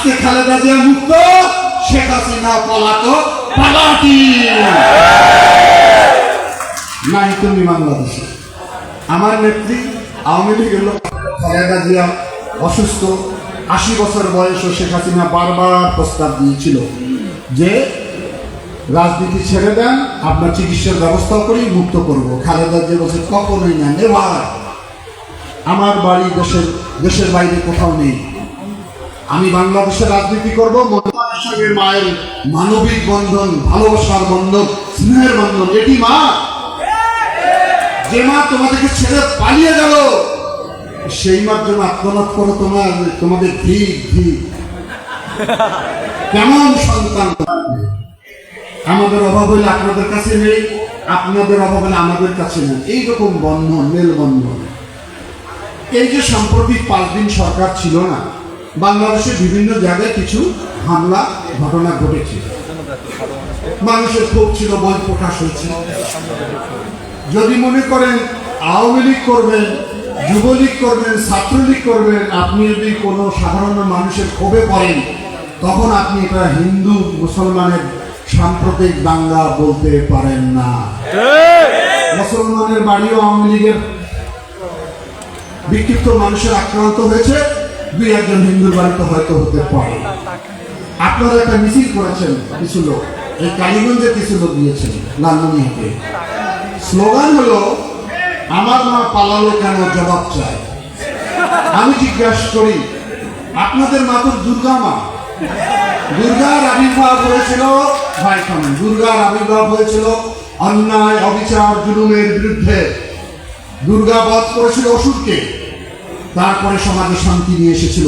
আজকে খালেদা জিয়া মুক্ত, শেখ হাসিনা পলাতক পালাটি নাই তুমি বাংলাদেশে। আমার নেত্রী আওয়ামী লীগের লোক খালেদা জিয়া অসুস্থ, 80 বছর বয়স, শেখ হাসিনা বারবার প্রস্তাব দিয়েছিল যে রাজনীতি ছেড়ে দেন, আপনার চিকিৎসার ব্যবস্থা করেই মুক্ত করব। খালেদা জিয়া বলছে কখনোই না, নেভার। আমার বাড়ি দেশের বাইরে কোথাও নেই, আমি বাংলাদেশে রাজনীতি করব। মায়ের মানবিক বন্ধন, ভালোবাসার বন্ধন, স্নেহের বন্ধন, এটি মা। যে মা তোমাদেরকে ছেড়ে পালিয়ে গেল, সেই মার জন্য আত্মনাদ করো তোমাদের ঠিক কেমন সন্তান। আমাদের অভাব হলে আপনাদের কাছে নেই, আপনাদের অভাব হলে আমাদের কাছে নেই, এইরকম বন্ধন, মেলবন্ধন। এই যে সাম্প্রতিক 5 দিন সরকার ছিল না, বাংলাদেশের বিভিন্ন জায়গায় কিছু হামলা ঘটনা ঘটেছে, মানুষের ক্ষোভ ছিল, বই প্রকাশ হয়েছে। যদি মনে করেন আওয়ামী লীগ করবেন, যুবলীগ করবেন, ছাত্রলীগ করবেন, আপনি যদি কোনো সাধারণ মানুষের ক্ষোভে পড়েন, তখন আপনি এটা হিন্দু মুসলমানের সাম্প্রতিক দাঙ্গা বলতে পারেন না। মুসলমানের বাড়িও আওয়ামী লীগের বিক্ষিপ্ত মানুষের আক্রান্ত হয়েছে, 2-1 জন হিন্দুর বাড়িতে হয়তো হতে পারে। আপনারা একটা মিছিল করেছেন, কিছু লোক এই কালীগঞ্জে কিছু লোক দিয়েছেন লালমনিহাটে। স্লোগান হলো আমার মা পালালো কেন, জবাব চাই। আমি জিজ্ঞাসা করি, আপনাদের মা তো দুর্গা মা। দুর্গার আবির্ভাব হয়েছিল দুর্গার আবির্ভাব হয়েছিল অন্যায়, অবিচার, জুলুমের বিরুদ্ধে। দুর্গা বধ করেছিল অসুরকে, তারপরে সমাজে শান্তি নিয়ে এসেছিল।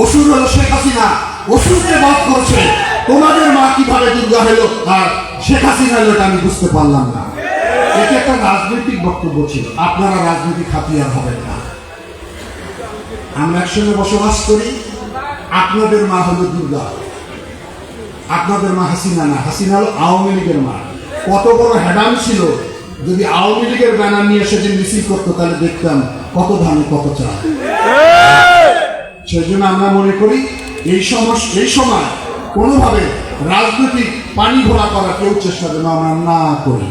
অসুর হলো শেখ হাসিনা, অসুরকে বধ করছে। তোমাদের মা কিভাবে দুর্গা হলো আর শেখ হাসিনা হলো, এটা আমি বুঝতে পারলাম না। এটা একটা রাজনৈতিক বক্তব্য ছিল, আপনারা রাজনৈতিক হাতিয়ার হবেন না। আমরা একসঙ্গে বসবাস করি, আপনাদের মা হলো দুর্গা, আপনাদের মা হাসিনা না। হাসিনা হলো আওয়ামী লীগের মা। কত বড় হেডাম ছিল, যদি আওয়ামী লীগের ব্যানার নিয়ে এসে যে মিছিল করতো, তাহলে দেখতাম কত ধান কত চাল। সেই জন্য আমরা মনে করি এই সময় কোনোভাবে রাজনৈতিক পানি ঘোলা করা কেউ চেষ্টা যেন আমরা না করি।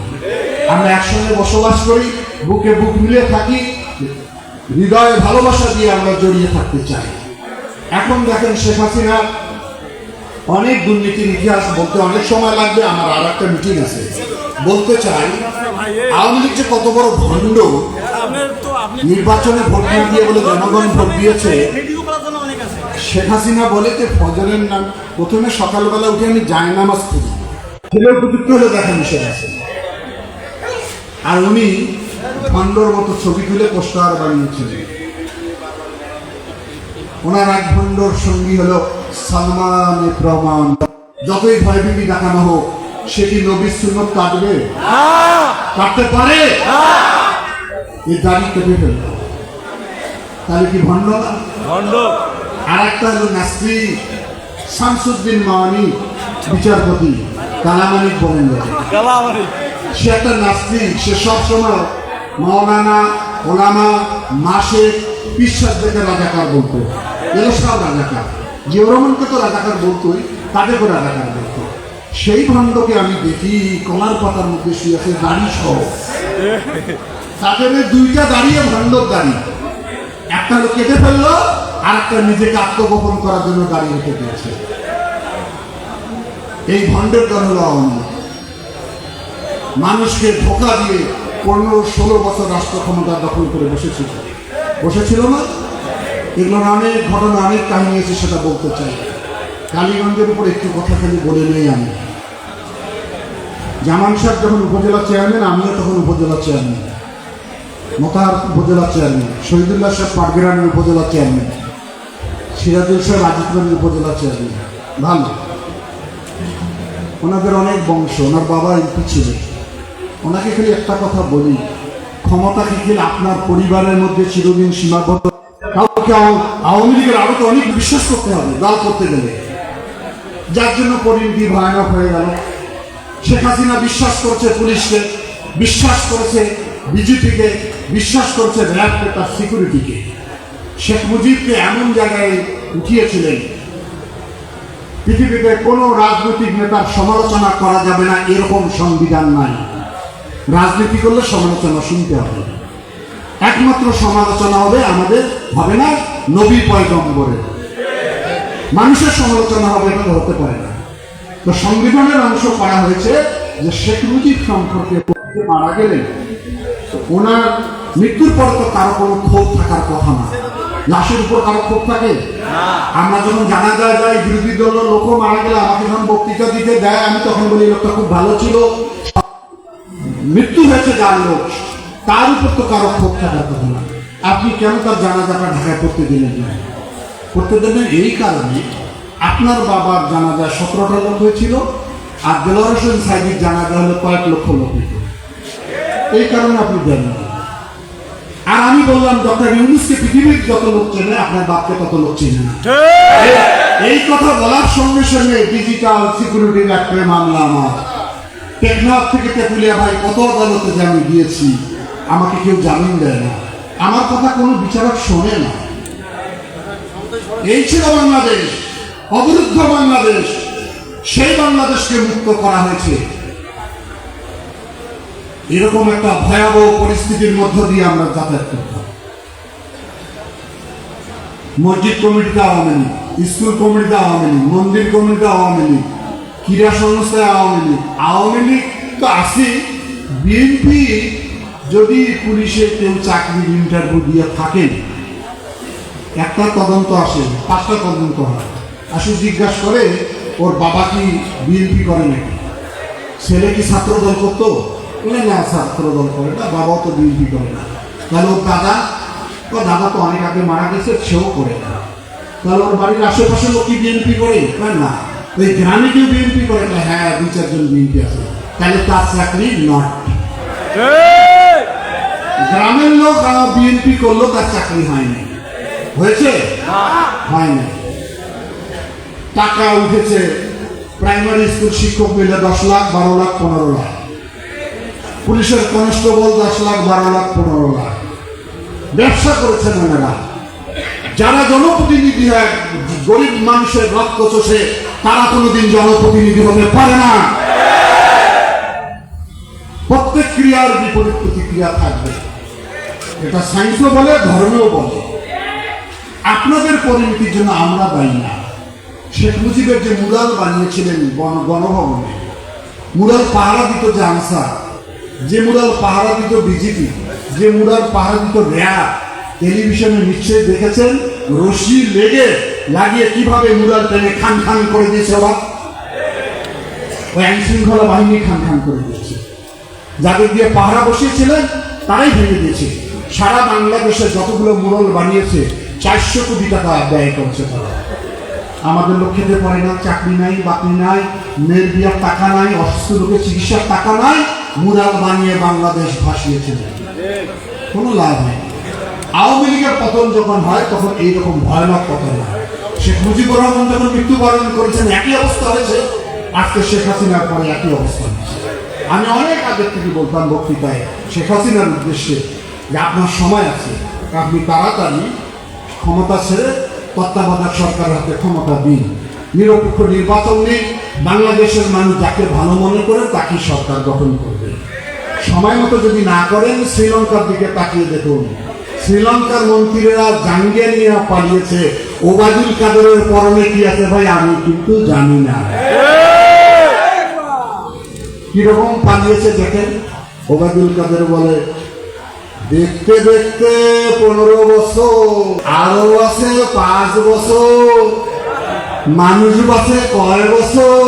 আমরা একসঙ্গে বসবাস করি, বুকে বুক মিলে থাকি, হৃদয়ে ভালোবাসা দিয়ে আমরা জড়িয়ে থাকতে চাই। এখন দেখেন শেখ হাসিনা অনেক দুর্নীতির ইতিহাস বলতে অনেক সময় লাগবে, আমার আর একটা মিটিং আছে। বলতে চাই আওয়ামী লীগ যে কত বড় ভণ্ড, নির্বাচনে ভোট না দিয়ে বলে জনগণ ভোট দিয়েছে। শেখ হাসিনা বলে যে ফজরের নাম প্রথমে সকালবেলা উঠে আমি জায়নামাজ পড়ি, ছেলেও উপযুক্ত হলে দেখেন শেখ হাসিনা। আর উনি ভণ্ডর মতো ছবি তুলে পোস্টার বানিয়েছিলেন। ওনার এক ভণ্ডর সঙ্গী হলো সালমান প্রমাণ। যতই ভয়ভীতি দেখানো হোক, সেটি নবীর সুন্নত কাটবে, কাটতে পারে? এই দাড়ি কেটে ফেলবে, তাহলে কি ভণ্ড না? আর একটা হলো নাস্তি শামসুদ্দিন মাওয়ানি, বিচারপতি কালামানিক বলেন, সে একটা নাস্তিক। সে সবসময় মাওলানা, ওলামা, মাসেক, বিশ্বাস দেখে রাজাকার বলতো। এগুলো সব রাজাকার। জিয়াউর রহমানকে তো রাজাকার বলতোই, তাদেরকে রাজাকার বলতো। সেই ভণ্ডকে আমি দেখি কলার পাতার মধ্যে শুয়ে আছে, দাড়ি সহ। তাদের 2টা দাঁড়িয়ে ভণ্ডর দাড়ি, একটা লোক কেটে ফেললো, আর একটা নিজেকে আত্মগোপন করার জন্য দাঁড়িয়ে রেখে দিয়েছে। এই ভণ্ডের দল হলো আওয়ামী লীগ। মানুষকে ধোঁকা দিয়ে 15-16 বছর রাষ্ট্র ক্ষমতা দখল করে বসেছিল না? এগুলোর অনেক ঘটনা, অনেক কাহিনী আছে, সেটা বলতে চাই। কালীগঞ্জের উপর একটু কথা খালি বলে নেই। আমি জামান সাহেব যখন উপজেলা চেয়ারম্যান, আমিও তখন উপজেলা চেয়ারম্যান, মোতাহার উপজেলা চেয়ারম্যান, শহীদুল্লাহ সাহেব পাটগ্রামের উপজেলা চেয়ারম্যান, সিরাজুল সাহেব আজিজগঞ্জের উপজেলা চেয়ারম্যান। ভালো, ওনাদের অনেক বংশ, ওনার বাবা এমপি ছিলেন। ওনাকে খালি একটা কথা বলি, ক্ষমতা কি আপনার পরিবারের মধ্যে চিরদিন সীমাবদ্ধ? কাউকে আওয়ামী লীগের আরো তো অনেক বিশ্বাস করতে হবে দল করতে গেলে, যার জন্য পরিণতি ভয়ানক হয়ে গেল। শেখ হাসিনা বিশ্বাস করছে পুলিশকে, বিশ্বাস করেছে বিজেপিকে, বিশ্বাস করছে র্যাবকে, তার সিকিউরিটিকে। শেখ মুজিবকে এমন জায়গায় উঠিয়েছিলেন পৃথিবীতে কোনো রাজনৈতিক নেতার সমালোচনা করা যাবে না এরকম সংবিধান নাই। রাজনীতি করলে সমালোচনা শুনতে হবে, একমাত্র সমালোচনা হবে না নবী পয়গম্বরের। মানুষের সমালোচনা হবে এটা হতে পারে না। তো সংবিধানের অংশ করা হয়েছে যে শেখ মুজিব সম্পর্কে মারা গেলেন, ওনার মৃত্যুর পর তো কারো কোনো ক্ষোভ থাকার কথা না। লাশের উপর কারো ক্ষোভ থাকে? আমরা যখন জানা যায় বিরোধী দলের লোক মারা গেলে আমাকে যখন বক্তৃতা দিতে দেয়, আমি তখন বলি লোকটা খুব ভালো ছিল, মৃত্যু হয়েছে যার লোক, তার উপর তো কারো ক্ষোভ থাকার কথা না। আপনি কেন তার জানাজাটা ঢাকায় পড়তে দিলেন না? করতে দেবেন এই কারণে, আপনার বাবার জানাজা 17টা লোক হয়েছিল, আর দেলোয়ার হোসেন সাইদির জানাজা হলো কয়েক লক্ষ লোক হয়েছিল। এই কারণে আপনি দেন। আর আমি বললাম ডক্টর ইউনূসকে পৃথিবীর যত লোক চেনে, আপনার বাপকে তত লোক চেনে না। এই কথা বলার সঙ্গে সঙ্গে ডিজিটাল সিকিউরিটির একটা মামলা আমার টেকনাফ থেকে তেঁতুলিয়া ভাই কত আদালতে যে আমি গিয়েছি, আমাকে কেউ জামিন দেয় না, আমার কথা কোনো বিচারক শোনে না। এই ছিল বাংলাদেশ, অবরুদ্ধ বাংলাদেশ। সেই বাংলাদেশকে মুক্ত করা হয়েছে। এরকম একটা ভয়াবহ পরিস্থিতির মধ্য দিয়ে আমরা যাতায়াত করতাম। মসজিদ কমিটিতে আওয়ামী লীগ, স্কুল কমিটিতে আওয়ামী লীগ, মন্দির কমিটিতে আওয়ামী লীগ, ক্রীড়া সংস্থায় আওয়ামী লীগ। আওয়ামী লীগ তো আসি, বিএনপি যদি পুলিশে কেউ চাকরির ইন্টারভিউ দিয়ে থাকেন, একটা তদন্ত আসে, 5টা তদন্ত হয়, আসে জিজ্ঞাসা করে ওর বাবা কি বিএনপি করে নাকি, ছেলে কি ছাত্র দল করতো, বলে না ছাত্র দল করে না, বাবাও তো বিএনপি করে না। তাহলে ওর দাদা তো অনেক আগে মারা গেছে, সেও করে না। তাহলে ওর বাড়ির আশেপাশে লোক কি বিএনপি করে না? ওই গ্রামে কেউ বিএনপি করে না? হ্যাঁ, 2-4 জন বিএনপি আছে। তাহলে তার চাকরি নট। গ্রামের লোক বিএনপি করলো, তার চাকরি হয়নি। হয়েছে? হয় না। টাকা উঠেছে, প্রাইমারি স্কুল শিক্ষক মিলে 10 লাখ, 12 লাখ, 15 লাখ। পুলিশের কনস্টেবল 10 লাখ, 12 লাখ, 15 লাখ। ব্যবসা করেছেন ওনারা। যারা জনপ্রতিনিধি হয়, গরিব মানুষের রক্ত চষে, তারা কোনোদিন জনপ্রতিনিধি হতে পারে না। প্রত্যেক ক্রিয়ার বিপরীত প্রতিক্রিয়া থাকবে। এটা সায়েন্সও বলে, ধর্মেও বলে। আপনাদের পরিণতির জন্য আমরা দায়ী না। শেখ মুজিবের যে মুরাল বানিয়েছিলেন গণভবনে, মুরাল পাহারা দিত যে আনসার, যে মুরাল পাহারা দিত বিজেপি, যে মুরাল পাহারা দিত র্যাব, টেলিভিশনে নিশ্চয়ই দেখেছেন রশি লাগিয়ে কিভাবে মুরাল টেনে খান খান করে দিয়েছে। ওরা ওই আইন শৃঙ্খলা বাহিনী খান খান করে দিয়েছে। যাদের দিয়ে পাহারা বসিয়েছিলেন তারাই ভেঙে দিয়েছে। সারা বাংলাদেশে যতগুলো মুরাল বানিয়েছে 400 কোটি টাকা ব্যয় করেছে তারা। আমাদের লোক খেতে পারে না, চাকরি নাই, বাকরি নাই, মেয়ের বিয়ার টাকা নাই, অসুস্থ লোকের চিকিৎসার টাকা নাই, মুরাল বানিয়ে বাংলাদেশ ভাসিয়েছিল, কোনো লাভ নেই। আওয়ামী লীগের পতন যখন হয় তখন এইরকম ভয়ানক পতন হয়। শেখ মুজিবুর রহমান যখন মৃত্যুবরণ করেছেন একই অবস্থা হয়েছে, আজকে শেখ হাসিনার পরে একই অবস্থা হয়েছে। আমি অনেক আগের থেকে বলতাম বক্তৃতায় শেখ হাসিনার উদ্দেশ্যে যে আপনার সময় আছে, আপনি তাড়াতাড়ি ক্ষমতা ছেড়ে তত্ত্বাবধায়ক সরকারের হাতে ক্ষমতা দিন, নিরপেক্ষ নির্বাচন নিন, বাংলাদেশের মানুষ যাকে ভালো মনে করে তাকে সরকার গঠন করবে। সময় মতো যদি না করেন, শ্রীলঙ্কার দিকে তাকিয়ে দেখুন, শ্রীলঙ্কার মন্ত্রীরা জাঙ্গিয়া নিয়ে পালিয়েছে। ওবায়দুল কাদেরের পরনে কি আছে ভাই আমি কিন্তু জানি না। কিরকম পালিয়েছে দেখেন। ওবায়দুল কাদের বলে দেখতে দেখতে 15 বছর, আরো আছে 5 বছর, মানুষ বাঁচে কয় বছর,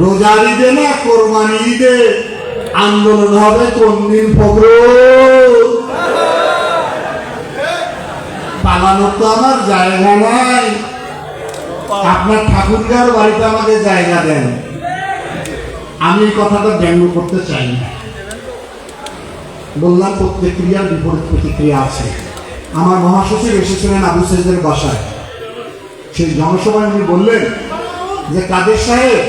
রোজার ঈদে না কোরবানি ঈদে আন্দোলন হবে কোন দিন ফখর, পালানোর তো আমার জায়গা নাই, আপনার ঠাকুরগার বাড়িতে আমাকে জায়গা দেন। আমি এই কথাটা ব্যঙ্গ করতে চাই না। বললাম প্রত্যেক ক্রিয়ার বিপরীত প্রতিক্রিয়া আছে। আমার মহাসচিব এসেছিলেন আবু সাইদের বাসায়, সেই জনসভায় উনি বললেন যে কাদের সাহেব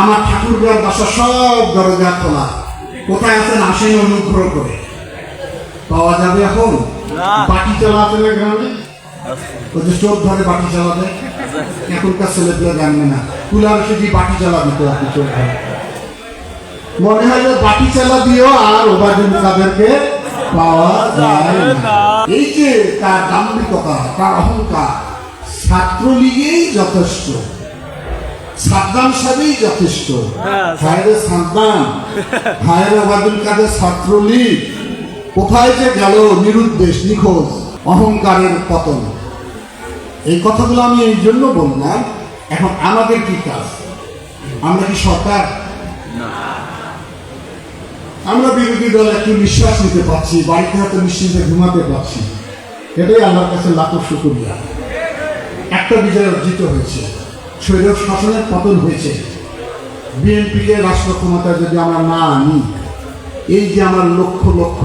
আমার ঠাকুরগার বাসা সব দরজা খোলা, কোথায় আছেন আসেন অনুগ্রহ করে। পাওয়া যাবে এখন? বাকি চলা আছে না গ্রামে, ওই যে চোর ধরে বাটি চালাবে, এখনকার ছেলেপেলে জানবে না, কুলার সুজি বাটি চালাবে তো আপনি চোর ধরে। মনে হয় যে বাটি চালা দিয়েও আর ওবায়দুল কাদেরকে পাওয়া যায় না। এই যে তার দাম্ভিকতা, তার অহংকার, ছাত্রলীগেই যথেষ্ট, সাদ্দাম সাহেবই যথেষ্ট। হায়রে সাদ্দাম, হায়রে ওবায়দুল কাদের ছাত্রলীগ কোথায় যে গেল, নিরুদ্দেশ, নিখোঁজ, অহংকারের পতন। এই কথাগুলো আমি এই জন্য বললাম। এখন আমাদের কি কাজ? আমরা কি সরকার? আমরা বিরোধী দল একটু নিঃশ্বাস নিতে পারছি, বাড়িতে হয়তো নিশ্চিন্তে ঘুমাতে পারছি, এটাই আল্লাহর কাছে লাখো শুকরিয়া। একটা বিজয় অর্জিত হয়েছে, স্বৈর শাসনের পতন হয়েছে। বিএনপিকে রাষ্ট্র ক্ষমতা যদি আমরা না আনি, এই যে আমার লক্ষ লক্ষ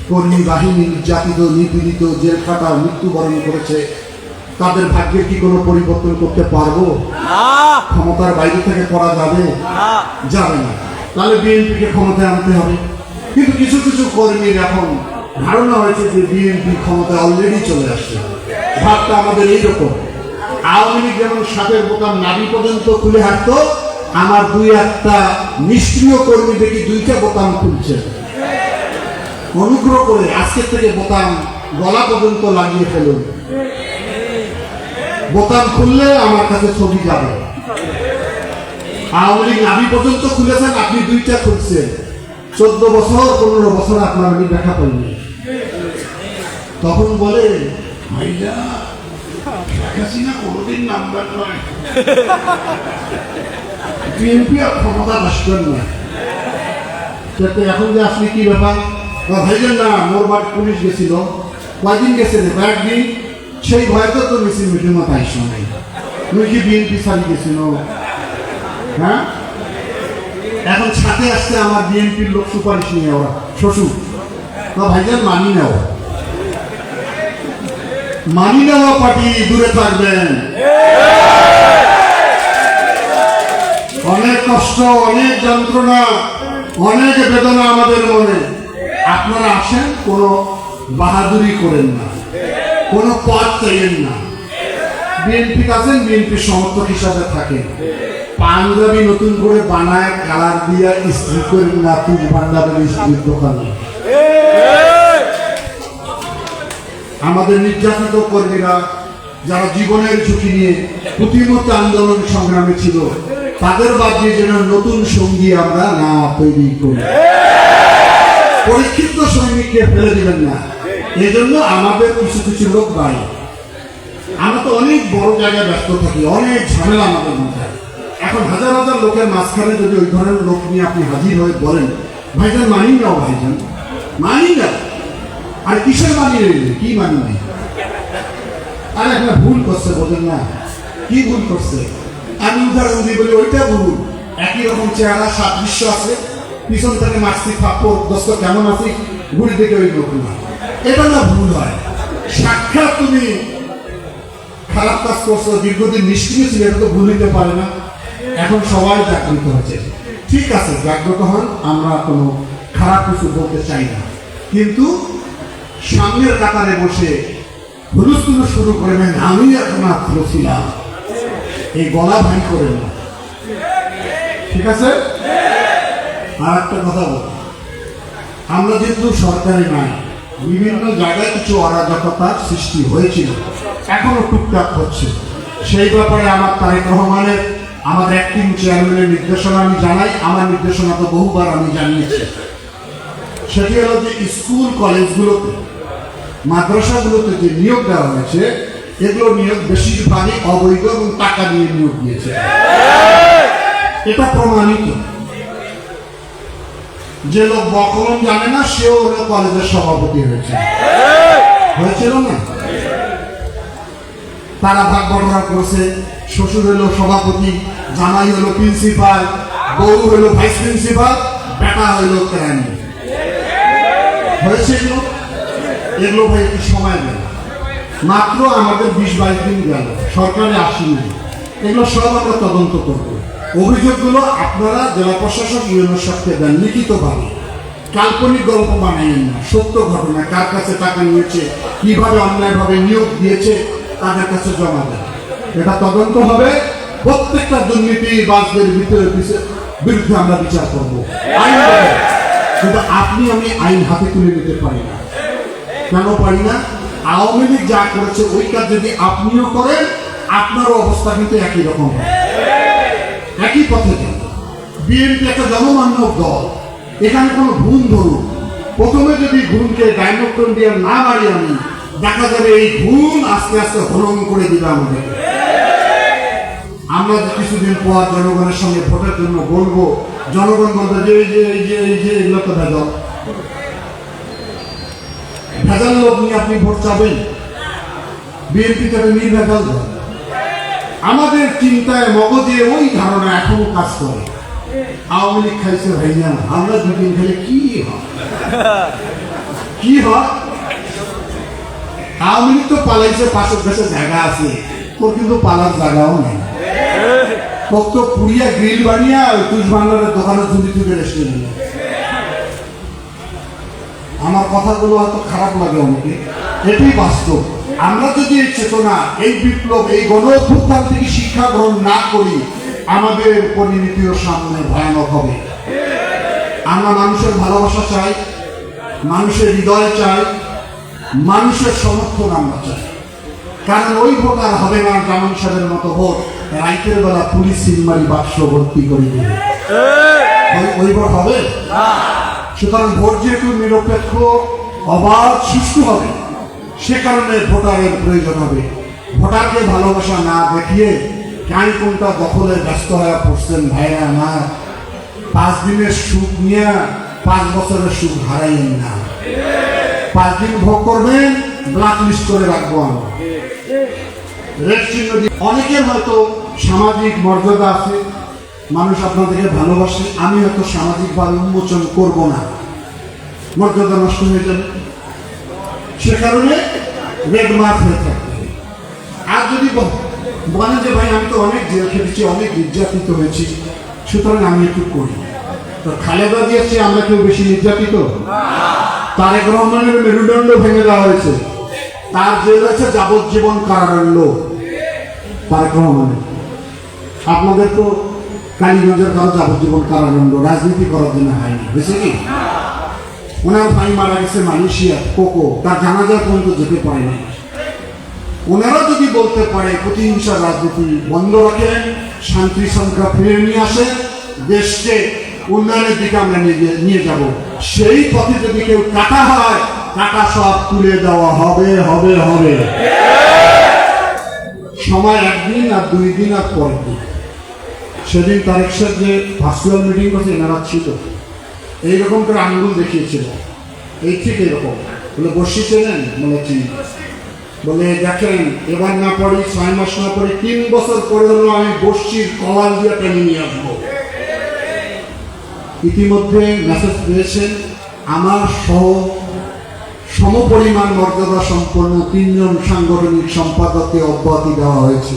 কর্মী বাহিনী নির্যাতিত, নিপীড়িত, জেল খাটা, মৃত্যুবরণ করেছে, তাদের ভাগ্যের কি কোনো পরিবর্তন করতে পারবো? ক্ষমতার বাইরে থেকে করা যাবে? যাবে না। তাহলে বিএনপিকে ক্ষমতায় আনতে হবে। কিন্তু কিছু কিছু কর্মীর এখন ধারণা হয়েছে যে বিএনপি ক্ষমতায় অলরেডি চলে আসছে। ভাবটা আমাদের এইরকম। আওয়ামী লীগ যেমন সাপের বোতাম নাভি পর্যন্ত খুলে হাঁটতো, আমার দুই একটা নিষ্ক্রিয় কর্মী দেখি দুইটা বোতাম খুলছে। অনুগ্রহ করে আজকের থেকে বোতাম গলা পর্যন্ত লাগিয়ে ফেলুন। বোতাম খুললে আমার কাছে ছবি যাবে। আওয়ামী লীগ নাভি পর্যন্ত খুলেছেন, আপনি দুইটা খুলছেন। 14 বছর 15 বছর আপনার আমি দেখা পাইনি। তখন বলে ভাইয়া কোনদিন নাম্বার নয়, বিএনপি আর ক্ষমতা আসবেন না। এখন যে আসলে কি ব্যাপার? ভাইজান না, মোর বাড়ি পুলিশ গেছিল। কয়দিন গেছে রে? কয়েকদিন। সেই ভয়তে তো মিছিল মিটিং মাথায় আইসো নাই। তুমি কি বিএনপি ছাড়ি গেছিল? হ্যাঁ, এখন সাথে আসছে আমার বিএনপির লোক সুপারিশ নিয়ে, ওরা শ্বশুর। ভাইজান মানি নেওয়া, মানি নেওয়া পার্টি দূরে থাকবেন। অনেক কষ্ট, অনেক যন্ত্রণা, অনেক বেদনা আমাদের মনে। আপনারা আসেন, কোনো বাহাদুরি করেন না, কোনো পদ চাইেন না। বিএনপি আছেন, বিএনপির সমর্থক হিসাবে থাকেন। পাঞ্জাবি নতুন করে বানায় কালার দিয়া স্ত্রী করেন না, তুই ভান্ডারের স্ত্রীর দোকানে। আমাদের নির্যাতিত কর্মীরা যারা জীবনের ঝুঁকি নিয়ে প্রতিমত আন্দোলন সংগ্রামে ছিল, তাদের বাদ দিয়ে যেন নতুন সঙ্গী আমরা না তৈরি করি। পরীক্ষিত সৈনিককে ফেলে দিবেন না। এজন্য আমাদের কিছু কিছু লোক দায়ী। আমরা তো অনেক বড় জায়গায় ব্যস্ত থাকি, অনেক ঝামেলা আমাদের মধ্যে। এখন হাজার হাজার লোকের মাঝখানে যদি ওই ধরনের লোক নিয়ে আপনি হাজির হয়ে বলেন ভাইজান মানি নাও, ভাইজান মানি না, আর কিসের মানি রইলে? কি মানি নাই? আর একটা ভুল করছে, বোঝেন না কি ভুল করছে? আমি উদাহরণ দিই বলি, ওইটা ভুল। একই রকম চেহারা, সাদৃশ্য আছে, পিছন থেকে মারছি ফাপড়, দোস্ত কেমন আছি, ঘুরি দেখে ওই লোক না। এটা না ভুল হয়। সাক্ষাৎ তুমি খারাপ কাজ করছো, দীর্ঘদিন নিষ্ক্রিয় ছিল, এটা তো ভুল হইতে পারে না। এখন সবাই জাগ্রত হয়েছে, ঠিক আছে, জাগ্রত হন, আমরা কোনো খারাপ কিছু বলতে চাই না। কিন্তু সামনের কাতারে বসে হুলস্থুল শুরু করবেন, আমি একমাত্র ছিলাম, এই গলা ভাই করে না। ঠিক আছে? আর একটা কথা বল, আমরা যেহেতু সরকারি নাই, বিভিন্ন জায়গায় কিছু অরাজকতার সৃষ্টি হয়েছিল, এখনো টুকটাক হচ্ছে। সেই ব্যাপারে আমার তারেক রহমানের, আমাদের অ্যাক্টিং চেয়ারম্যানের নির্দেশনা আমি জানাই। আমার নির্দেশনা তো বহুবার আমি জানিয়েছি। সেটি হলো যে স্কুল কলেজগুলোতে, মাদ্রাসাগুলোতে যে নিয়োগ দেওয়া হয়েছে, এগুলো নিয়োগ বেশিরভাগই অবৈধ এবং টাকা দিয়ে নিয়োগ দিয়েছে। এটা প্রমাণিত। যে লোক বকলম জানে না, সেও হলো কলেজের সভাপতি হয়েছিল না? তারা ভাগ বটরা করছে। শ্বশুর হলো সভাপতি, জামাই হলো প্রিন্সিপাল, বউ হলো ভাইস প্রিন্সিপাল, বেটা হলো ক্রাইম। হয়েছিল এগুলো ভাই একটু সময় দেয়। মাত্র আমাদের 20-22 দিন গেল, সরকারে আসেনি। এগুলো সব আমরা তদন্ত করব। অভিযোগগুলো আপনারা জেলা প্রশাসক ইউএনওর সাথে দেন লিখিতভাবে। কাল্পনিক গল্প বানাইয়েন না, সত্য ঘটনা। কার কাছে টাকা নিয়েছে, কিভাবে অন্যায়ভাবে নিয়োগ দিয়েছে, তাদের কাছে জমা দেয়। এটা তদন্ত হবে। প্রত্যেকটা দুর্নীতিবাজদের বিরুদ্ধে আমরা বিচার করব, আইন হবে। কিন্তু আপনি আমি আইন হাতে তুলে নিতে পারি না। কেন পারি না? আওয়ামী লীগ যা করেছে ওই কাজ যদি আপনিও করেন, আপনারও অবস্থা কিন্তু একই রকম হবে, একই পথে যাবে। বিএনপি একটা জনমান্য দল, এখানে কোনো ঘুম ধরুন, প্রথমে যদি ঘুমকে ডাইনোক্টন দিয়ে না মারি আমি, দেখা যাবে এই ঘুম আস্তে আস্তে হলন করে দিবে আমাদের। আমরা কিছুদিন পর জনগণের সঙ্গে ভোটের জন্য বলবো, জনগণ বলবে যে এই যে এই যে এই যে এগুলো তো ভেজাল, ভেজাল লোক নিয়ে আপনি ভোট চাবেন। বিএনপি তাদের নির্ভেজাল দল। আমাদের চিন্তায় মগজে ওই ধারণা এখনো কাজ করে, আওয়ামী লীগ খাইছে ভাইয়া, আমরা দুদিন খেলে কি হয়, কি হয়? আওয়ামী লীগ তো পালাইছে, পাশের দেশে জায়গা আছে, তোর কিন্তু পালার জায়গাও নেই। তো পুড়িয়া গ্রিল বানিয়া তুষ ভান্ডারের দোকানে ঝুলি তুলে রেস্টে নিল। আমার কথাগুলো হয়তো খারাপ লাগে অনেকে, এটাই বাস্তব। আমরা যদি এই চেতনা, এই বিপ্লব, এই গণ অভ্যুত্থান থেকে শিক্ষা গ্রহণ না করি, আমাদের পরিণতিও সামনে ভয়ানক হবে। আমরা মানুষের ভালোবাসা চাই, মানুষের হৃদয় চাই, মানুষের সমর্থন আমরা চাই। কারণ ওই ভোট আর হবে না জামান সাহেবের মতো ভোট, রাইতের বেলা পুলিশ সিলমারি বাক্স ভর্তি করে দেবে, ওই ভোট হবে। সুতরাং ভোট যেহেতু নিরপেক্ষ, অবাধ, সুষ্ঠু হবে, সে কারণে ভোটারের প্রয়োজন হবে। ভোটারকে ভালোবাসা না দেখিয়ে কাই কোনটা দখলে ব্যস্ত হয়ে পড়ছেন ভাইয়া আমার। 5 দিনের সুখ নিয়ে 5 বছরের সুখ হারাইয়েন না। 5 দিন ভোগ করবেন, ব্ল্যাক লিস্ট করে রাখবো আমরা, রেড চিহ্ন দিয়ে। অনেকের হয়তো সামাজিক মর্যাদা আছে, মানুষ আপনাদেরকে ভালোবাসে, আমি হয়তো সামাজিকভাবে উন্মোচন করব না, মর্যাদা নষ্ট হয়ে যাবে। সে কারণে রেড মার্ক হয়ে থাকবে। আর যদি বলেন যে ভাই আমি তো অনেক জেল খেটেছি, অনেক নির্যাতিত হয়েছি, সুতরাং আমি একটু করি, তো খালেদা দিয়েছে আমরা কেউ বেশি নির্যাতিত? তারেক রহমানের মেরুদণ্ড ভেঙে দেওয়া হয়েছে, তার জেল আছে যাবজ্জীবন কারাদণ্ড। তারেক রহমানের, আপনাদের তো কালীগঞ্জের কারো যাবজ্জীবন কারাদণ্ড রাজনীতি করার জন্য হয়নি, বুঝছে কি? ওনার ভাই মারা গেছে মালয়েশিয়া, কোকো, তার জানাজা পর্যন্ত যেতে পারেনি। ওনারা যদি বলতে পারে প্রতিহিংসার রাজনীতি বন্ধ রাখেন, শান্তি শৃঙ্খলা ফিরে নিয়ে আসেন, দেশকে উন্নয়নের দিকে আমরা নিয়ে যাব, সেই পথে যদি কেউ কাটা হয়, কাটা সব তুলে দেওয়া হবে, হবে, হবে। সময় 1 দিন আর 2 দিন আর পরের দিন। সেদিন তারেক সাহেব যে ভার্চুয়াল মিটিং করছে, এনারা ছিল, এইরকম করে আঙ্গুল দেখিয়েছিল, এই ঠিক এরকম বলে বসিয়েছিলেন, বলে চিনি, বলে দেখেন এবার না পড়ি, 6 মাস না পড়ি, 3 বছর পরে হলো আমি বসির কলাল দিয়ে টেনে নিয়ে আসবো। ইতিমধ্যে মেসেজ পেয়েছেন, আমার সহ সমপরিমাণ মর্যাদা সম্পন্ন 3 জন সাংগঠনিক সম্পাদককে অব্যাহতি দেওয়া হয়েছে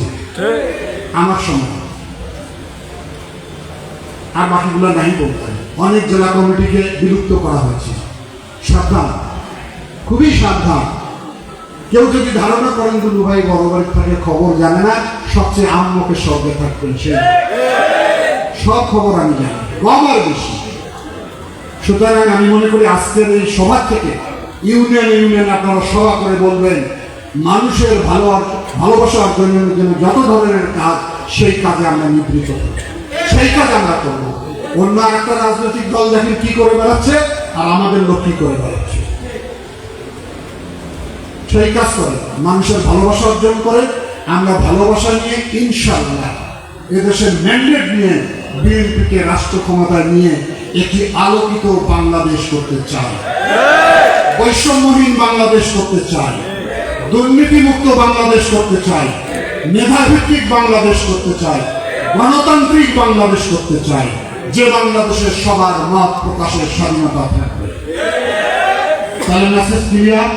আমার সময়, আর বাকিগুলো নাই বলতেন। অনেক জেলা কমিটিকে বিলুপ্ত করা হয়েছে। সাবধান, খুবই সাবধান। কেউ যদি ধারণা করেন দুলু ভাই বড় বাড়ির থেকে খবর জানে না, সবচেয়ে আম্মকে স্বর্গে থাকবেন, সে সব খবর আমি জানি, কম আর বেশি। সুতরাং আমি মনে করি আজকের এই সভা থেকে ইউনিয়ন আপনারা সভা করে বলবেন, মানুষের ভালোবাসা অর্জনের জন্য যত ধরনের কাজ, সেই কাজে আমরা নিবৃত্ত করি, সেই কাজ আমরা করব। অন্য একটা রাজনৈতিক দল দেখেন কি করে বেড়াচ্ছে, আর আমাদের লোক কি করে বেড়াচ্ছে, সেই কাজ করে মানুষের ভালোবাসা অর্জন করে। আমরা ভালোবাসা নিয়ে ইনশাআল্লাহ এদেশের ম্যান্ডেট নিয়ে বিএনপিকে রাষ্ট্র ক্ষমতায় নিয়ে একটি আলোকিত বাংলাদেশ করতে চাই, বৈষম্যহীন বাংলাদেশ করতে চাই, দুর্নীতিমুক্ত বাংলাদেশ করতে চাই, মেধাভিত্তিক বাংলাদেশ করতে চাই, গণতান্ত্রিক বাংলাদেশ করতে চাই, যে বাংলাদেশের সবার মত প্রকাশের স্বাধীনতা থাকবে। তাহলে মেসেজ ক্লিয়ার,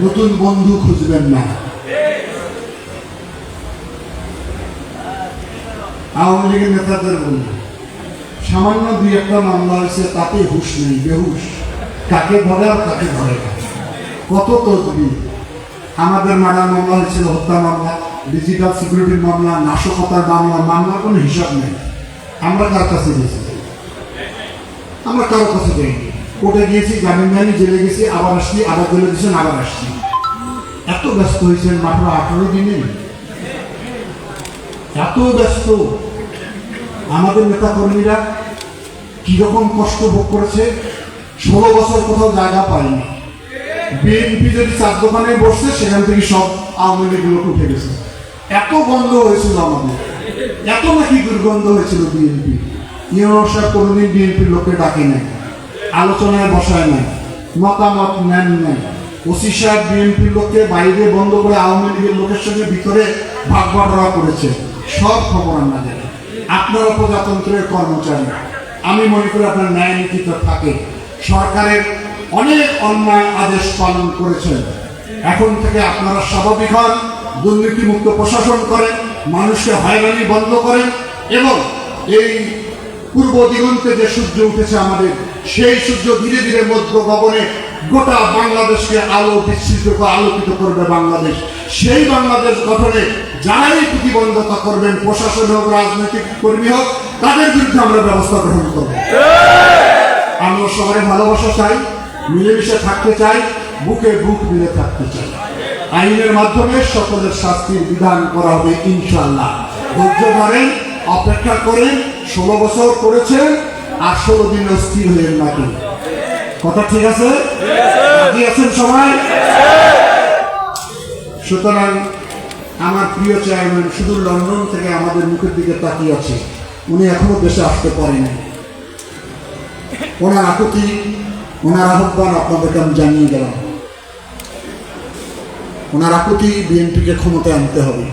নতুন বন্ধু খুঁজবেন না। আওয়ামী লীগের নেতাদের বলবেন, সামান্য দুই একটা মামলা হয়েছে, তাতে হুঁশ নেই, বেহুশ। কাকে ধরে আর কাকে ধরে না। কত তদবির। আমাদের মারার মামলা হয়েছিল, হত্যা মামলা, ডিজিটাল সিকিউরিটির মামলা, নাশকতার মামলা, মামলার কোনো হিসাব নেই। আমরা কার কাছে গেছি? আমরা কারো কাছে যাইনি। কোর্টে গিয়েছি, জামিন জানি, জেলে গেছি, আবার আসছি, আবার জেলে দিয়েছেন, আবার আসছি। এত ব্যস্ত হয়েছেন মাত্র 18 দিনে, এত ব্যস্ত। আমাদের নেতা কর্মীরা কিরকম কষ্ট ভোগ করেছে, 16 বছর কোথাও জায়গা পায়নি। বিএনপি যদি চার দোকানে বসছে, সেখান থেকে সব আওয়ামী লীগ লোক উঠে গেছে। এত গন্ধ হয়েছিল আমাদের, এত নাকি দুর্গন্ধ হয়েছিল বিএনপি। ইউনুস সাহেব কোনোদিন বিএনপির লোককে ডাকে নাই, আলোচনায় বসায় নাই, মতামত নেন নাই। ওসি সাহেব বিএনপির লোককে বাইরে বন্ধ করে আওয়ামী লীগের লোকের সঙ্গে ভিতরে ভাগ বাটোয়ারা করেছে। সব খবর আমরা জানি। আপনারা প্রজাতন্ত্রের কর্মচারী, আমি মনে করি আপনার ন্যায় নীতিতে থাকে। সরকারের অনেক অন্যায় আদেশ পালন করেছেন। এখন থেকে আপনারা স্বাভাবিক হন, দুর্নীতিমুক্ত প্রশাসন করেন, মানুষকে হয়রানি বন্ধ করেন এবং এই পূর্ব দিগন্তে যে সূর্য উঠেছে আমাদের, সেই সূর্য ধীরে ধীরে মধ্য গগনে গোটা বাংলাদেশকে আলো বিস্তৃত করে আলোকিত করবে বাংলাদেশ। সেই বাংলাদেশ গঠনে যারাই প্রতিবন্ধকতা করবেন, প্রশাসন হোক, রাজনৈতিক কর্মী হোক, তাদের বিরুদ্ধে আমরা ব্যবস্থা গ্রহণ করব। আমরা সবাই ভালোবাসা চাই, মিলেমিশে থাকতে চাই, বুকে বুক মিলে থাকতে চাই। আইনের মাধ্যমে সকলের শাস্তির বিধান করা হবে ইনশাআল্লাহ। ধৈর্য ধরেন, অপেক্ষা করেন। 16 বছর করেছেন, আর 16 দিন অস্থির হয়ে নাকি। কথা ঠিক আছে? রাজি আছেন সবাই? সুতরাং আমার প্রিয় চেয়ারম্যান শুধু লন্ডন থেকে আমাদের মুখের দিকে তাকিয়ে আছে, উনি এখনো দেশে আসতে পারেনি। ওনার আকুতি, ওনার আহ্বান আপনাদেরকে আমি জানিয়ে গেলাম। ওনার আকুতি, বিএনপিকে ক্ষমতায় আনতে হবে।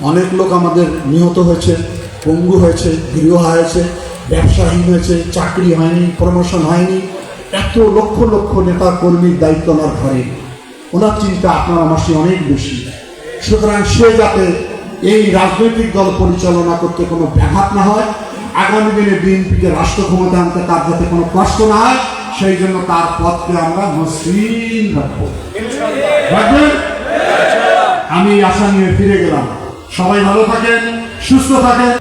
অনেক লোক আমাদের নিহত হয়েছে, পঙ্গু হয়েছে, গৃহহীন হয়েছে, ব্যবসাহীন হয়েছে, চাকরি হয়নি, প্রমোশন হয়নি। এত লক্ষ লক্ষ নেতা কর্মীর দায়িত্ব ওনার ঘরে। ওনার চিন্তা আপনার আমার চেয়ে অনেক বেশি। সুতরাং সে যাতে এই রাজনৈতিক দল পরিচালনা করতে কোনো ব্যাঘাত না হয়, আগামী দিনে বিএনপিকে রাষ্ট্র ক্ষমতা আনতে তার যাতে কোনো কষ্ট না হয়, সেই জন্য তার পথকে আমরা মসৃণ রাখবো। আমি আশা নিয়ে ফিরে গেলাম। সবাই ভালো থাকেন, সুস্থ থাকেন।